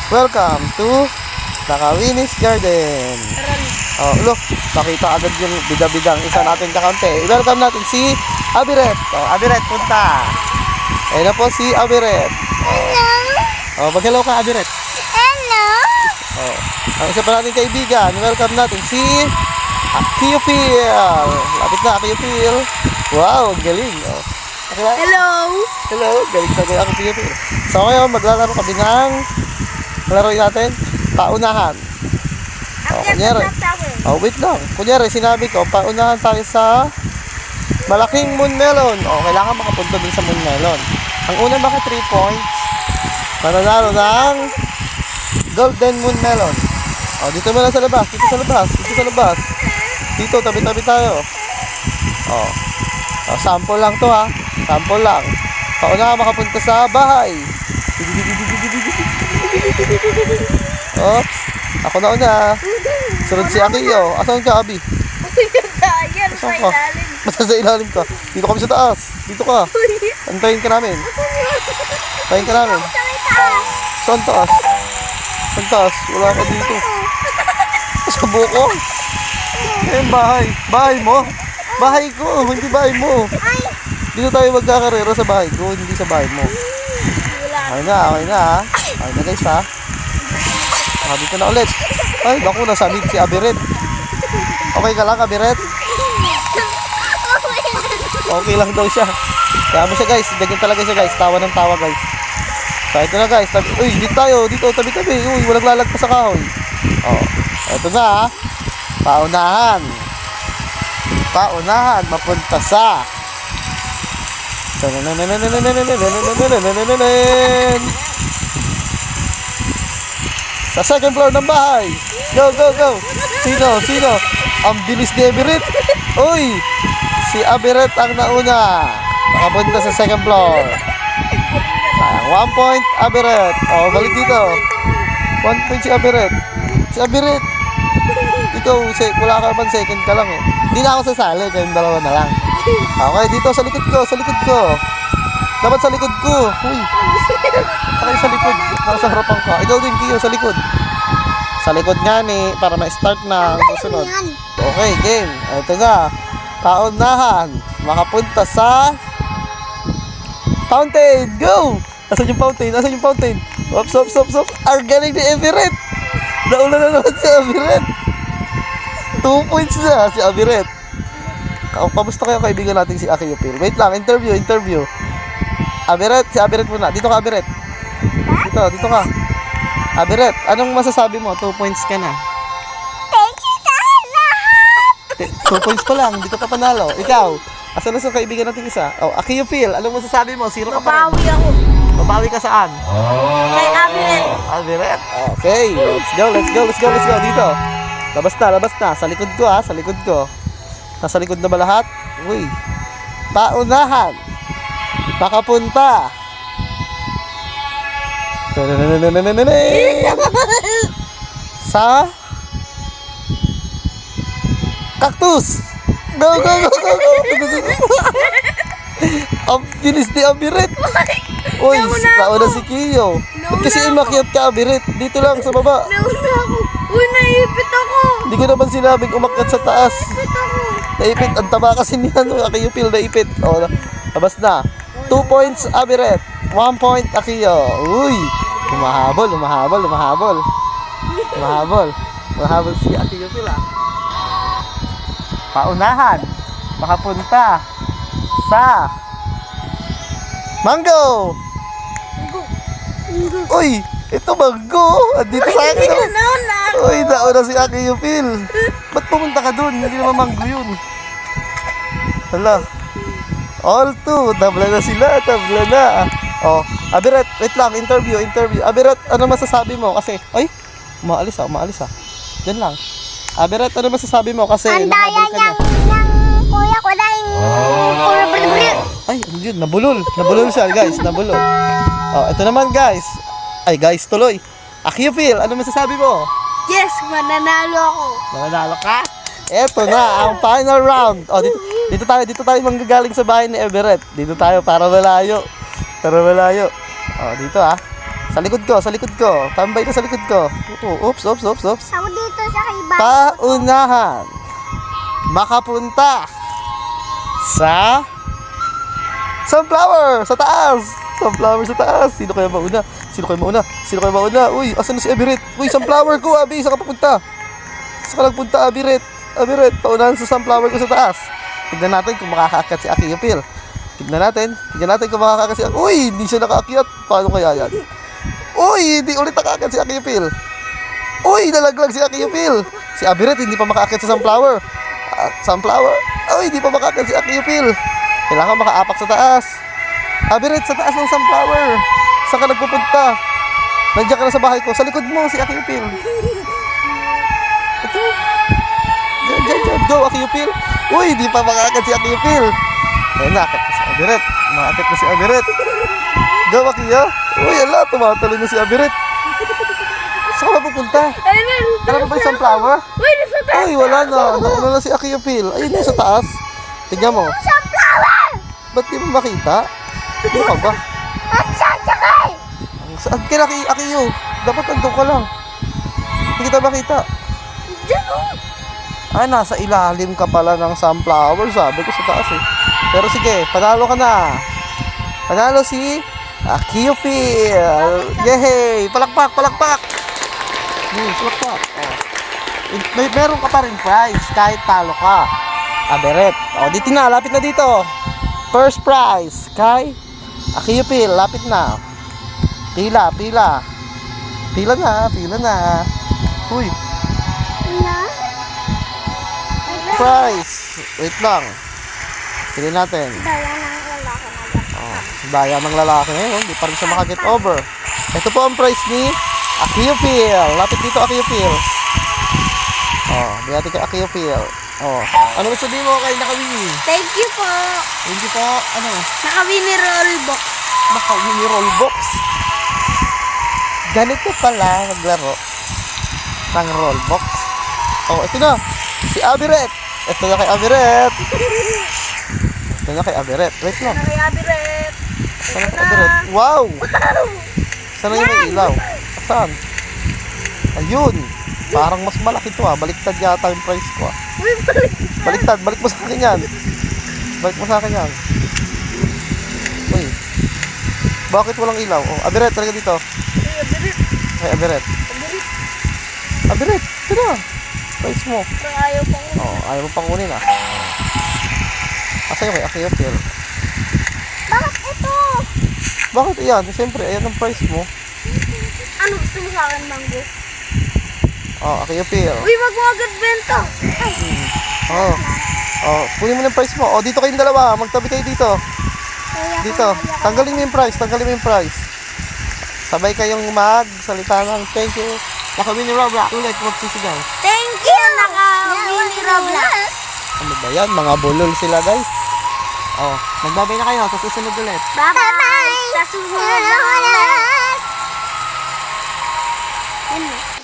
Welcome to Nakawinis Garden. Oh, look, nakita agad yung bida-bidang isa natin kakampi. Welcome natin si Abiret. Oh, Abiret, punta. Ayun na po si Abiret. Oh, mag-hello ka, Abiret. Hello! Oh, ang isa pa natin kaibigan, welcome natin si Akiyopil. Lapit na, Akiyopil. Wow, galing. Oh. Hello! Hello, galing sa kaya Akiyopil. So ngayon, maglalaro kami ng laro natin, paunahan. Oh, kunyari. Oh, wait lang. Kunyari, sinabi ko, paunahan tayo sa malaking moon melon. Oh, kailangan makapunta din sa moon melon. Ang unang baka 3 points, mananalo ng golden moon melon. Oh, dito muna sa labas, dito sa labas, dito sa labas. Dito, tabi-tabi tayo. Oh. Oh, sample lang to ha. Sample lang. Paunahan makapunta sa bahay. Oops. Ako na una. Sunod si Akiyo. Asan ka, Abi? Asan ka? Basta sa ilalim ka. Dito kami sa taas. Dito ka. Antayin ka namin. Antayin ka namin. Saan taas? Saan taas? Wala ka dito. Sa buko. Ayan, bahay. Bahay mo. Bahay ko. Hindi bahay mo. Dito tayo magkakarera sa bahay ko. Hindi sa bahay mo. Okay na, okay na ha. Okay na guys ha. Dito na ulit. Ay, naku, nasa mid si Abiret. Okay ka lang, Abiret? Okay lang daw siya. Kaya mo siya guys, ganyan talaga siya guys. Tawa ng tawa guys. So ito na guys. Uy, dito tayo, dito, tabi-tabi. Uy, walang lalagpas sa kahoy. Oh, ito na ha. Paunahan. Paunahan, mapunta sa sa second floor ng bahay. Go, go, go. Sino? Sino? Ang bilis ni Abiret. Uy, si Abiret ang nauna. Nakapunta sa second floor. Sayang, 1 point Abiret. Oh, balik dito. 1 point si Abiret. Si Abiret. Ikaw, wala ka man, second ka lang eh. Hindi na ako sasali, kayong dalawa na lang. Okay, dito sa likod ko, sa likod ko. Dapat sa likod ko. Uy. Okay, sa likod. Nasa harapan ka. Ikaw din, Kiyo, sa likod. Sa likod nga ni, para ma-start na ang susunod. Okay, game. Ito nga. Paunahan. Makapunta sa fountain. Go! Asan yung fountain? Asan yung fountain? Ops, ops, ops, ops. Ang galing ni Abiret. Nauna na naman si Abiret. 2 points na si Abiret. Kamusta kayo kaibigan natin si Akiyopil? Wait lang, interview. Abiret, si Abiret muna. Dito ka, Abiret. Dito ka. Abiret, anong masasabi mo? 2 points ka na. Thank you sa lahat! 2 points pa lang, hindi ka pa panalo. Ikaw, asan na sa kaibigan natin isa? Oh, Akiyopil, anong masasabi mo? 0 ka pa rin. Babawi ako. Babawi ka saan? Kay Abiret. Abiret. Okay, let's go. Dito. Labas na. Sa likod ko ha, sa likod ko. Nasa likod na ba lahat? Uy. Paunahan. Makapunta. Sa cactus. Go. Ang bilis ni Abiret. Uy, nauna si Kiyo. Kasi umakyat ka, Abiret. Dito lang sa baba. Nauna ako. Uy, naipit ako. Hindi ko naman sinabing umakyat sa taas. Naipit ako. Naipit, ang taba kasi niya, Akiyopil, naipit. O, labas na. 2 points, Abiret. 1 point, Akiyo. Uy, humahabol si Akiyopil, ah. Paunahan, makapunta sa mango. Uy, ito mango. Andito sa akin. Uy, nauna si Akiyopil. Ba't pumunta ka dun? Hindi naman mango yun. Hala. All 2. Tabla na sila. Oh, Abiret, wait lang. Interview. Abiret, ano masasabi mo? Kasi, ay, umaalis ah. Diyan lang. Abiret, ano masasabi mo? Kasi, Ang daya niyang kuya ko dahil puro brilbrit. ay, yun, nabulol siya, guys. Oh, ito naman, guys. Ay, guys, tuloy. Akiyopil, ano masasabi mo? Yes, mananalo ako. Nanalo ka? Eto na, ang final round. Oh, dito tayo manggagaling sa bahay ni Abiret. Dito tayo para malayo. Oh, dito ah. Sa likod ko, sa likod ko. Tambay ka sa likod ko. Oh, oops. Ako dito sa kaiba. Paunahan. Makapunta sa sunflower sa taas. Sunflower sa taas. Sino kaya mauna? Uy, asan na si Abiret? Uy, sunflower ko, Abi. Saan ka papunta? Saan ka nagpunta, Abiret? Paunahan sa sunflower ko sa taas. Tignan natin kung makakaakyat si Aki Upil. Tignan natin kung makakaakyat si Aki. Uy, hindi siya nakaakyat. Paano kaya yan? Uy, hindi ulit nakaakyat si Aki Upil. Uy, nalaglag si Aki Upil. Si Abiret hindi pa makaakyat sa sunflower. Uy, hindi pa makaakyat si Aki Upil. Kailangan makaapak sa taas. Abiret, sa taas ng sunflower. Saan ka nagpupunta? Nandiyan ka na sa bahay ko. Sa likod mo, si Aki Upil. Ito. Diyan. Go, Aki Upil. Uy, di pa makaakyat si Aki Upil. Ayun, nakakit na si Abiret. Makakit na si Abiret. Go, Aki, ha? Uy, ala, tumatalo na si Abiret. Saan ka pupunta? Alam mo ba yung sunflower? Uy, wala na. Nauna na si Aki Upil. Ayun na sa taas. Tignan mo. Sunflower! Ba't di mo makita? Ano ka ba? At sasakay! Saan ka na, Akiyo? Dapat nandun ka lang. Hindi kita makita. Diyan o. Ay, nasa ilalim ka pala ng sunflower. Sabi ko sa taas eh. Pero sige, panalo ka na. Panalo si Akiyo Phil. Yehey! Palakpak! Palakpak! Oh. Meron ka pa rin prize kahit talo ka. Aberet. O, dito na. Lapit na dito. First prize kay Akiyo Phil. Lapit na. Pila. Pila na. Uy. Prize. Wait lang. Pili natin. Daya ng lalaki ngayon. Hindi pa rin siya makaget over. Ito po ang prize ni Akiyo Phil. Lapit dito, Akiyo Phil. Oh, biyati kay Akiyo Phil. Oh, ano gusto sabihin mo kay Nakawini? Thank you po. Hindi po, ano? Nakawini rollbox. Nakawini rollbox. Ganito pala naglaro ng rollbox. Oh, ito na. Si Abiret. Ito na kay Abiret. Wait lang. Kay Abiret. Saan na kay Abiret? Wow! Saan na yung may ilaw? Saan? Ayun. Parang mas malaki to ah. Baliktad yata yung price ko ah. Baliktad. Balik mo sa akin yan. Uy. Bakit walang ilaw? Oh, Abiret, talaga dito. Kay Abiret. Ito na. Price mo. Ayaw pang Oh, ayaw mo pang kunin ah. Asa yung kay Akiyo Phil? Bakit ito? Bakit yan? Siyempre, ayan ang price mo. Ano gusto mo sa akin, Mango? Oh, Akiyo Phil. Uy, magwagad benta. Oh, kunin mo na yung price mo. Oh, dito kayong dalawa. Magtabi kayo dito. Dito. Tanggalin mo yung price. Sabay kayong magsalita ng thank you. Nakawini Roblox. Ulit, magsisigaw. Thank you, Nakawini Roblox. Ano ba yan? Mga bulol sila, guys. Oh, magbabay na kayo. Sa susunod ulit. Bye-bye. Sa susunod na ulit. Yun na.